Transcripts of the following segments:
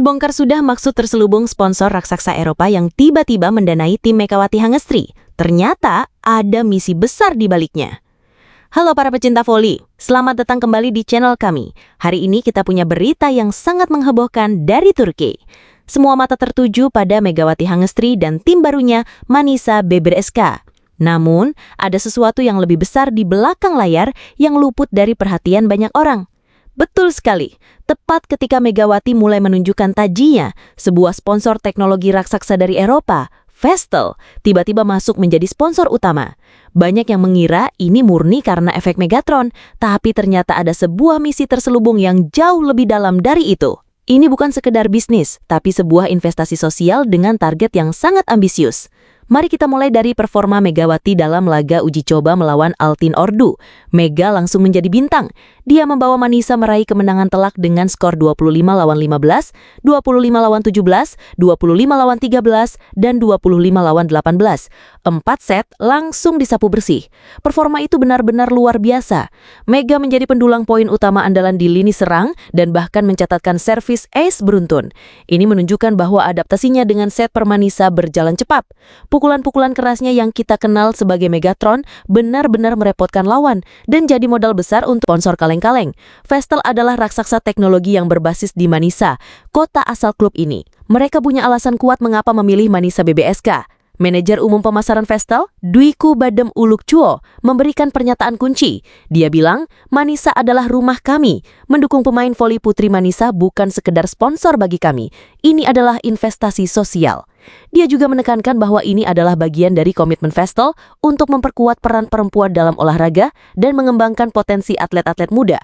Terbongkar sudah maksud terselubung sponsor raksasa Eropa yang tiba-tiba mendanai tim Megawati Hangestri. Ternyata ada misi besar di baliknya. Halo para pecinta voli, selamat datang kembali di channel kami. Hari ini kita punya berita yang sangat menghebohkan dari Turki. Semua mata tertuju pada Megawati Hangestri dan tim barunya Manisa Bebereska. Namun, ada sesuatu yang lebih besar di belakang layar yang luput dari perhatian banyak orang. Betul sekali, tepat ketika Megawati mulai menunjukkan tajinya, sebuah sponsor teknologi raksasa dari Eropa, Vestel, tiba-tiba masuk menjadi sponsor utama. Banyak yang mengira ini murni karena efek Megatron, tapi ternyata ada sebuah misi terselubung yang jauh lebih dalam dari itu. Ini bukan sekedar bisnis, tapi sebuah investasi sosial dengan target yang sangat ambisius. Mari kita mulai dari performa Megawati dalam laga uji coba melawan Altin Ordu. Mega langsung menjadi bintang. Dia membawa Manisa meraih kemenangan telak dengan skor 25-15, 25-17, 25-13, dan 25-18. 4 set langsung disapu bersih. Performa itu benar-benar luar biasa. Mega menjadi pendulang poin utama andalan di lini serang dan bahkan mencatatkan servis ace beruntun. Ini menunjukkan bahwa adaptasinya dengan set per Manisa berjalan cepat. Pukulan-pukulan kerasnya yang kita kenal sebagai Megatron benar-benar merepotkan lawan dan jadi modal besar untuk sponsor kaleng-kaleng. Vestel adalah raksasa teknologi yang berbasis di Manisa, kota asal klub ini. Mereka punya alasan kuat mengapa memilih Manisa BBSK. Manajer Umum Pemasaran Vestel, Dwiku Badem Ulukcuo, memberikan pernyataan kunci. Dia bilang, Manisa adalah rumah kami. Mendukung pemain voli putri Manisa bukan sekedar sponsor bagi kami. Ini adalah investasi sosial. Dia juga menekankan bahwa ini adalah bagian dari komitmen Vestel untuk memperkuat peran perempuan dalam olahraga dan mengembangkan potensi atlet-atlet muda.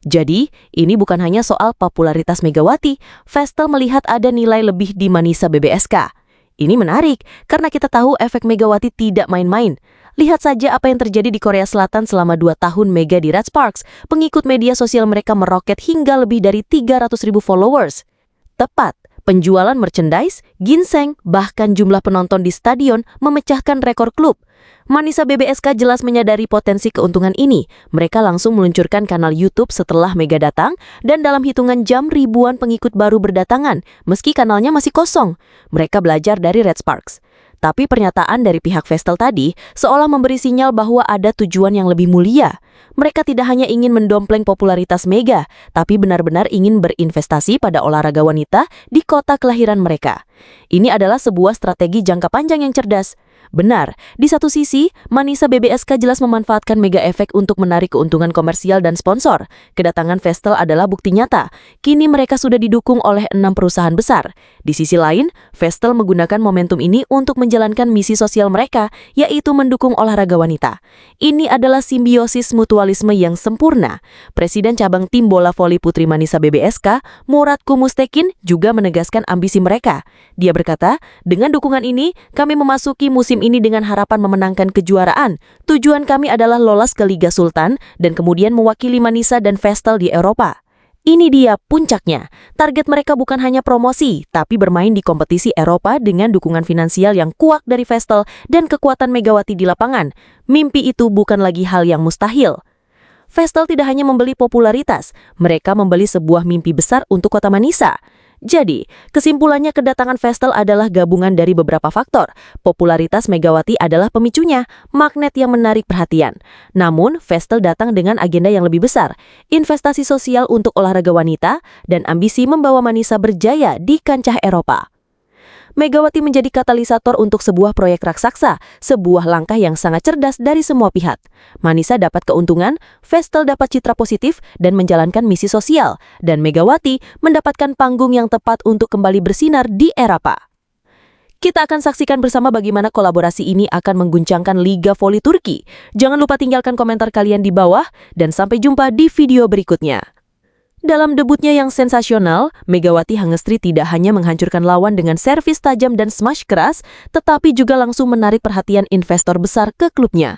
Jadi, ini bukan hanya soal popularitas Megawati. Vestel melihat ada nilai lebih di Manisa BBSK. Ini menarik, karena kita tahu efek Megawati tidak main-main. Lihat saja apa yang terjadi di Korea Selatan selama 2 tahun Mega di Red Sparks. Pengikut media sosial mereka meroket hingga lebih dari 300.000 followers. Tepat, penjualan merchandise, ginseng, bahkan jumlah penonton di stadion memecahkan rekor klub. Manisa BBSK jelas menyadari potensi keuntungan ini. Mereka langsung meluncurkan kanal YouTube setelah Mega datang, dan dalam hitungan jam ribuan pengikut baru berdatangan, meski kanalnya masih kosong. Mereka belajar dari Red Sparks. Tapi pernyataan dari pihak Vestel tadi seolah memberi sinyal bahwa ada tujuan yang lebih mulia. Mereka tidak hanya ingin mendompleng popularitas Mega, tapi benar-benar ingin berinvestasi pada olahraga wanita di kota kelahiran mereka. Ini adalah sebuah strategi jangka panjang yang cerdas. Benar, di satu sisi, Manisa BBSK jelas memanfaatkan Mega Efek untuk menarik keuntungan komersial dan sponsor. Kedatangan Vestel adalah bukti nyata. Kini mereka sudah didukung oleh 6 perusahaan besar. Di sisi lain, Vestel menggunakan momentum ini untuk menjalankan misi sosial mereka, yaitu mendukung olahraga wanita. Ini adalah simbiosis mutualisme yang sempurna. Presiden cabang tim bola voli putri Manisa BBSK, Murat Kumustekin, juga menegaskan ambisi mereka. Dia berkata, dengan dukungan ini, kami memasuki musim ini dengan harapan memenangkan kejuaraan. Tujuan kami adalah lolos ke Liga Sultan dan kemudian mewakili Manisa dan Vestel di Eropa. Ini dia puncaknya. Target mereka bukan hanya promosi, tapi bermain di kompetisi Eropa dengan dukungan finansial yang kuat dari Vestel dan kekuatan Megawati di lapangan. Mimpi itu bukan lagi hal yang mustahil. Vestel tidak hanya membeli popularitas, mereka membeli sebuah mimpi besar untuk kota Manisa. Jadi, kesimpulannya kedatangan Vestel adalah gabungan dari beberapa faktor. Popularitas Megawati adalah pemicunya, magnet yang menarik perhatian. Namun, Vestel datang dengan agenda yang lebih besar, investasi sosial untuk olahraga wanita, dan ambisi membawa Manisa berjaya di kancah Eropa. Megawati menjadi katalisator untuk sebuah proyek raksasa, sebuah langkah yang sangat cerdas dari semua pihak. Manisa dapat keuntungan, Vestel dapat citra positif dan menjalankan misi sosial, dan Megawati mendapatkan panggung yang tepat untuk kembali bersinar di Eropa. Kita akan saksikan bersama bagaimana kolaborasi ini akan mengguncangkan Liga Voli Turki. Jangan lupa tinggalkan komentar kalian di bawah, dan sampai jumpa di video berikutnya. Dalam debutnya yang sensasional, Megawati Hangestri tidak hanya menghancurkan lawan dengan servis tajam dan smash keras, tetapi juga langsung menarik perhatian investor besar ke klubnya.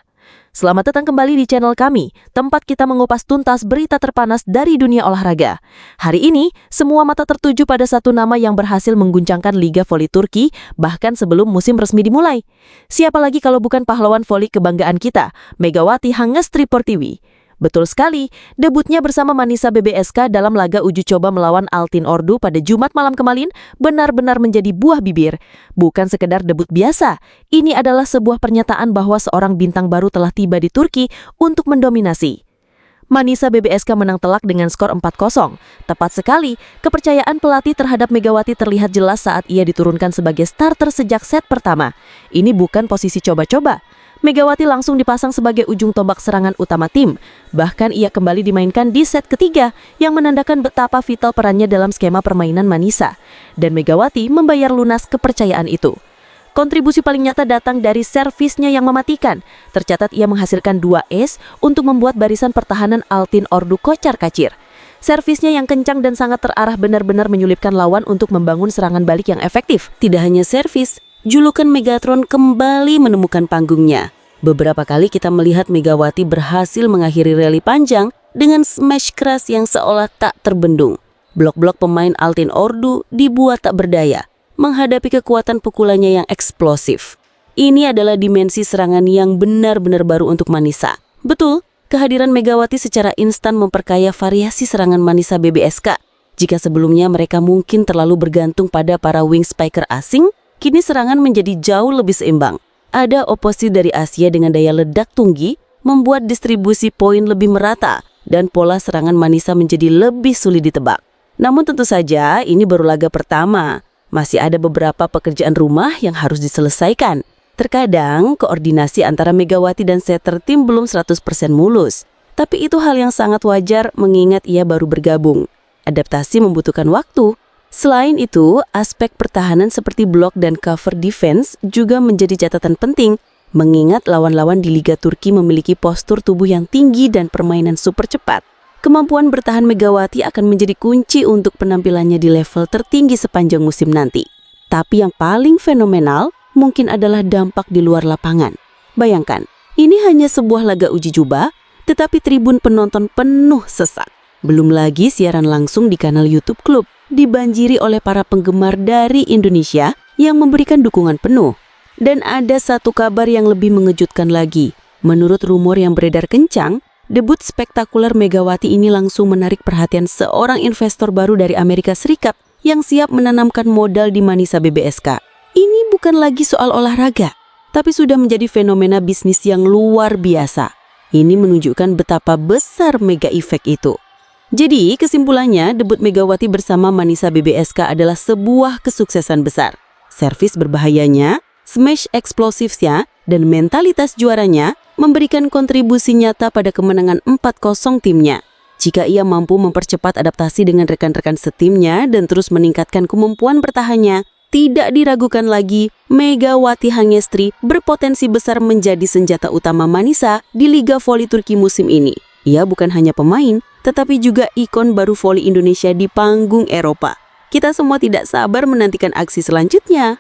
Selamat datang kembali di channel kami, tempat kita mengupas tuntas berita terpanas dari dunia olahraga. Hari ini, semua mata tertuju pada satu nama yang berhasil mengguncangkan Liga Voli Turki, bahkan sebelum musim resmi dimulai. Siapa lagi kalau bukan pahlawan voli kebanggaan kita, Megawati Hangestri Pertiwi. Betul sekali, debutnya bersama Manisa BBSK dalam laga uji coba melawan Altin Ordu pada Jumat malam kemarin benar-benar menjadi buah bibir. Bukan sekedar debut biasa, ini adalah sebuah pernyataan bahwa seorang bintang baru telah tiba di Turki untuk mendominasi. Manisa BBSK menang telak dengan skor 4-0. Tepat sekali, kepercayaan pelatih terhadap Megawati terlihat jelas saat ia diturunkan sebagai starter sejak set pertama. Ini bukan posisi coba-coba. Megawati langsung dipasang sebagai ujung tombak serangan utama tim. Bahkan ia kembali dimainkan di set ketiga yang menandakan betapa vital perannya dalam skema permainan Manisa. Dan Megawati membayar lunas kepercayaan itu. Kontribusi paling nyata datang dari servisnya yang mematikan. Tercatat ia menghasilkan 2 ace untuk membuat barisan pertahanan Altin Ordu kocar-kacir. Servisnya yang kencang dan sangat terarah benar-benar menyulitkan lawan untuk membangun serangan balik yang efektif. Tidak hanya servis, julukan Megatron kembali menemukan panggungnya. Beberapa kali kita melihat Megawati berhasil mengakhiri rally panjang dengan smash keras yang seolah tak terbendung. Blok-blok pemain Altin Ordu dibuat tak berdaya menghadapi kekuatan pukulannya yang eksplosif. Ini adalah dimensi serangan yang benar-benar baru untuk Manisa. Betul, kehadiran Megawati secara instan memperkaya variasi serangan Manisa BBSK. Jika sebelumnya mereka mungkin terlalu bergantung pada para wing spiker asing, kini serangan menjadi jauh lebih seimbang. Ada oposisi dari Asia dengan daya ledak tinggi, membuat distribusi poin lebih merata, dan pola serangan Manisa menjadi lebih sulit ditebak. Namun tentu saja ini baru laga pertama. Masih ada beberapa pekerjaan rumah yang harus diselesaikan. Terkadang, koordinasi antara Megawati dan setter tim belum 100% mulus. Tapi itu hal yang sangat wajar mengingat ia baru bergabung. Adaptasi membutuhkan waktu. Selain itu, aspek pertahanan seperti blok dan cover defense juga menjadi catatan penting, mengingat lawan-lawan di Liga Turki memiliki postur tubuh yang tinggi dan permainan super cepat. Kemampuan bertahan Megawati akan menjadi kunci untuk penampilannya di level tertinggi sepanjang musim nanti. Tapi yang paling fenomenal mungkin adalah dampak di luar lapangan. Bayangkan, ini hanya sebuah laga uji coba, tetapi tribun penonton penuh sesak. Belum lagi siaran langsung di kanal YouTube klub, dibanjiri oleh para penggemar dari Indonesia yang memberikan dukungan penuh. Dan ada satu kabar yang lebih mengejutkan lagi. Menurut rumor yang beredar kencang, debut spektakuler Megawati ini langsung menarik perhatian seorang investor baru dari Amerika Serikat yang siap menanamkan modal di Manisa BBSK. Ini bukan lagi soal olahraga, tapi sudah menjadi fenomena bisnis yang luar biasa. Ini menunjukkan betapa besar mega effect itu. Jadi, kesimpulannya, debut Megawati bersama Manisa BBSK adalah sebuah kesuksesan besar. Servis berbahayanya, smash eksplosifnya, dan mentalitas juaranya memberikan kontribusi nyata pada kemenangan 4-0 timnya. Jika ia mampu mempercepat adaptasi dengan rekan-rekan setimnya dan terus meningkatkan kemampuan bertahannya, tidak diragukan lagi, Megawati Hangestri berpotensi besar menjadi senjata utama Manisa di Liga Voli Turki musim ini. Ia bukan hanya pemain, tetapi juga ikon baru voli Indonesia di panggung Eropa. Kita semua tidak sabar menantikan aksi selanjutnya.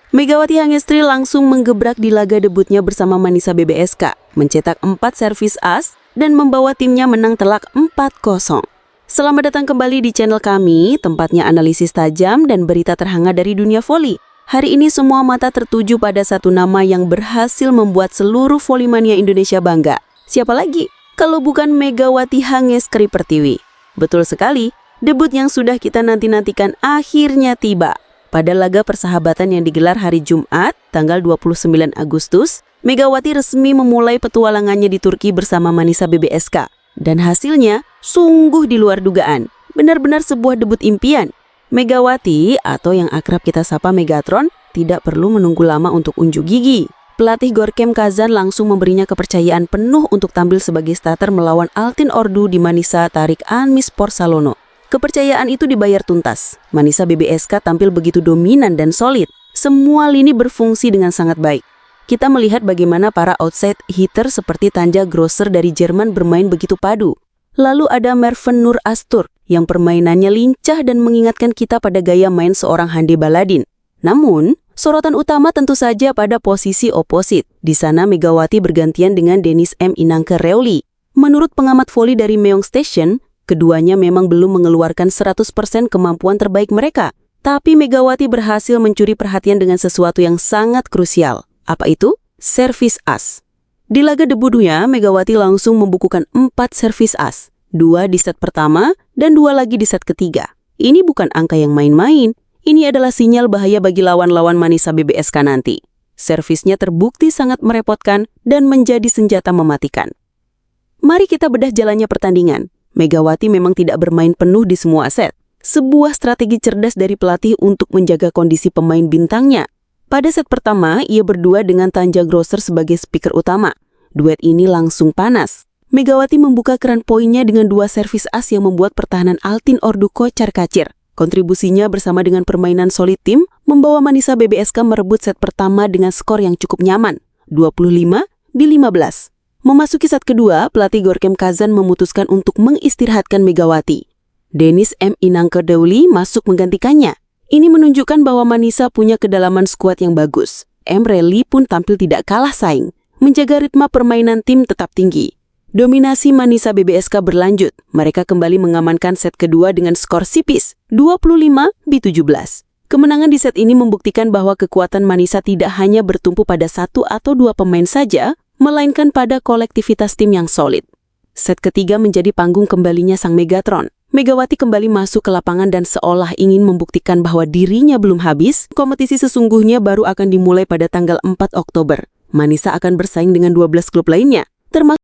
Megawati Hangestri langsung menggebrak di laga debutnya bersama Manisa BBSK, mencetak 4 servis as dan membawa timnya menang telak 4-0. Selamat datang kembali di channel kami, tempatnya analisis tajam dan berita terhangat dari dunia voli. Hari ini semua mata tertuju pada satu nama yang berhasil membuat seluruh volimania Indonesia bangga. Siapa lagi? Kalau bukan Megawati Hangestri Pertiwi. Betul sekali, debut yang sudah kita nanti-nantikan akhirnya tiba. Pada laga persahabatan yang digelar hari Jumat, tanggal 29 Agustus, Megawati resmi memulai petualangannya di Turki bersama Manisa BBSK. Dan hasilnya sungguh di luar dugaan. Benar-benar sebuah debut impian. Megawati, atau yang akrab kita sapa Megatron, tidak perlu menunggu lama untuk unjuk gigi. Pelatih Gorkem Kazan langsung memberinya kepercayaan penuh untuk tampil sebagai starter melawan Altin Ordu di Manisa Tarik Anmispor Salono. Kepercayaan itu dibayar tuntas. Manisa BBSK tampil begitu dominan dan solid. Semua lini berfungsi dengan sangat baik. Kita melihat bagaimana para outside hitter seperti Tanja Grosser dari Jerman bermain begitu padu. Lalu ada Merven Nur Astur yang permainannya lincah dan mengingatkan kita pada gaya main seorang Hande Baladin. Namun, sorotan utama tentu saja pada posisi oposit. Di sana Megawati bergantian dengan Dennis M. Inangke Reoli. Menurut pengamat voli dari Meong Station, keduanya memang belum mengeluarkan 100% kemampuan terbaik mereka. Tapi Megawati berhasil mencuri perhatian dengan sesuatu yang sangat krusial. Apa itu? Servis as. Di laga debunya, Megawati langsung membukukan 4 servis as, 2 di set pertama dan 2 lagi di set ketiga. Ini bukan angka yang main-main, ini adalah sinyal bahaya bagi lawan-lawan Manisa BBSK nanti. Servisnya terbukti sangat merepotkan dan menjadi senjata mematikan. Mari kita bedah jalannya pertandingan. Megawati memang tidak bermain penuh di semua set. Sebuah strategi cerdas dari pelatih untuk menjaga kondisi pemain bintangnya. Pada set pertama, ia berdua dengan Tanja Grosser sebagai speaker utama. Duet ini langsung panas. Megawati membuka keran poinnya dengan 2 servis as yang membuat pertahanan Altin Ordu kocar-kacir. Kontribusinya bersama dengan permainan solid tim membawa Manisa BBSK merebut set pertama dengan skor yang cukup nyaman, 25-15. Memasuki set kedua, pelatih Gorkem Kazan memutuskan untuk mengistirahatkan Megawati. Denis M. Inangkerdauli masuk menggantikannya. Ini menunjukkan bahwa Manisa punya kedalaman skuad yang bagus. Emre Lee pun tampil tidak kalah saing. Menjaga ritme permainan tim tetap tinggi. Dominasi Manisa BBSK berlanjut. Mereka kembali mengamankan set kedua dengan skor tipis, 25-17. Kemenangan di set ini membuktikan bahwa kekuatan Manisa tidak hanya bertumpu pada 1 atau 2 pemain saja, melainkan pada kolektivitas tim yang solid. Set ketiga menjadi panggung kembalinya sang Megatron. Megawati kembali masuk ke lapangan dan seolah ingin membuktikan bahwa dirinya belum habis. Kompetisi sesungguhnya baru akan dimulai pada tanggal 4 Oktober. Manisa akan bersaing dengan 12 klub lainnya, termasuk